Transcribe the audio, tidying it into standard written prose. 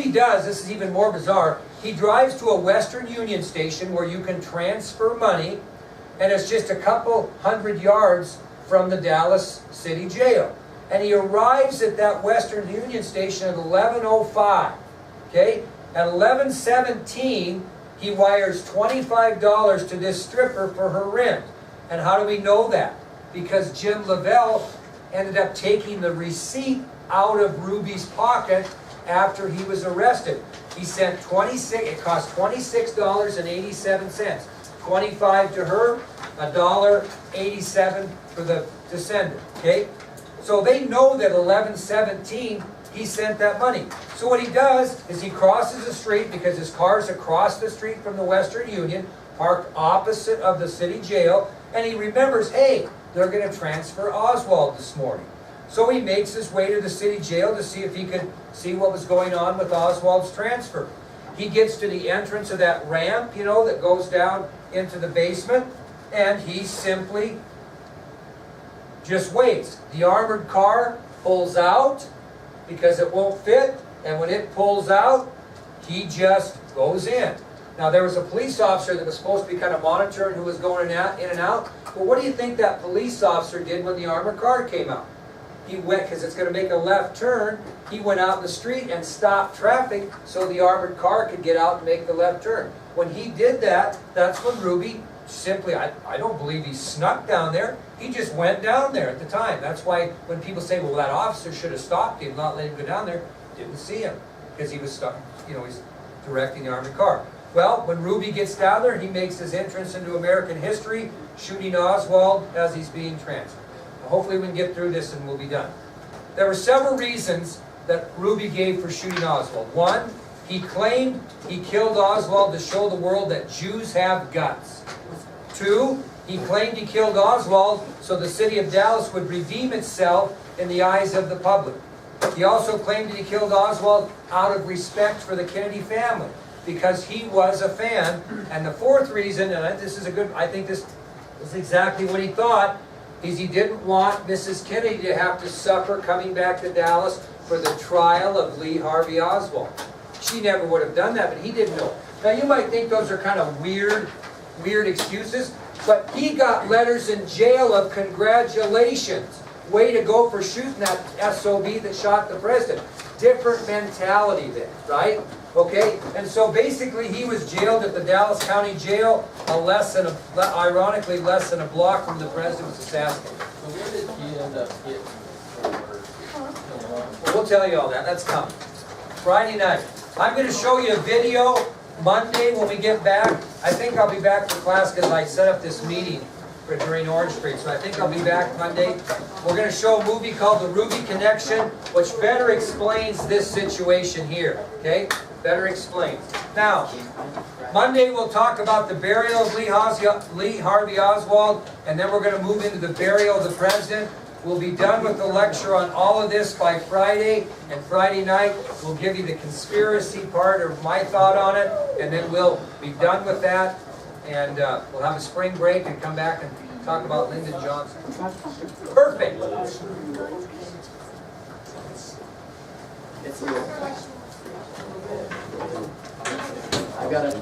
Ruby does, this is even more bizarre, he drives to a Western Union station where you can transfer money, and it's just a couple hundred yards from the Dallas City Jail. And he arrives at that Western Union station at 11:05. Okay? At 11:17, he wires $25 to this stripper for her rent. And how do we know that? Because Jim Lavelle ended up taking the receipt out of Ruby's pocket after he was arrested. He sent it cost $26.87. 25 to her, $1.87 for the descendant. Okay? So they know that 11:17 he sent that money. So what he does is he crosses the street, because his car's across the street from the Western Union, parked opposite of the city jail, and he remembers, hey, they're going to transfer Oswald this morning. So he makes his way to the city jail to see if he could see what was going on with Oswald's transfer. He gets to the entrance of that ramp, you know, that goes down into the basement, and he simply just waits. The armored car pulls out because it won't fit, and when it pulls out, he just goes in. Now, there was a police officer that was supposed to be kind of monitoring who was going in and out. But what do you think that police officer did when the armored car came out? He went, because it's going to make a left turn, he went out in the street and stopped traffic so the armored car could get out and make the left turn. When he did that, that's when Ruby simply, I don't believe he snuck down there. He just went down there at the time. That's why when people say, well, that officer should have stopped him, not let him go down there, didn't see him because he was stuck, you know, he's directing the armored car. Well, when Ruby gets down there, he makes his entrance into American history, shooting Oswald as he's being transferred. Hopefully we can get through this and we'll be done. There were several reasons that Ruby gave for shooting Oswald. One, he claimed he killed Oswald to show the world that Jews have guts. Two, he claimed he killed Oswald so the city of Dallas would redeem itself in the eyes of the public. He also claimed that he killed Oswald out of respect for the Kennedy family, because he was a fan. And the fourth reason, and this is a good, I think this is exactly what he thought, is he didn't want Mrs. Kennedy to have to suffer coming back to Dallas for the trial of Lee Harvey Oswald. She never would have done that, but he didn't know. Now you might think those are kind of weird excuses, but he got letters in jail of congratulations. Way to go for shooting that SOB that shot the president. Different mentality then, right? Okay, and so basically he was jailed at the Dallas County Jail, ironically less than a block from the president was assassinated. So where did he end up getting Well, we'll tell you all that. That's coming. Friday night. I'm going to show you a video Monday when we get back. I think I'll be back for class because I set up this meeting during Orange Street. So I think I'll be back Monday. We're going to show a movie called The Ruby Connection, which better explains this situation here. Okay? Better explains. Now, Monday we'll talk about the burial of Lee Harvey Oswald, and then we're going to move into the burial of the president. We'll be done with the lecture on all of this by Friday, and Friday night we'll give you the conspiracy part of my thought on it, and then we'll be done with that, and we'll have a spring break and come back and talk about Lyndon Johnson. Perfect. I got it.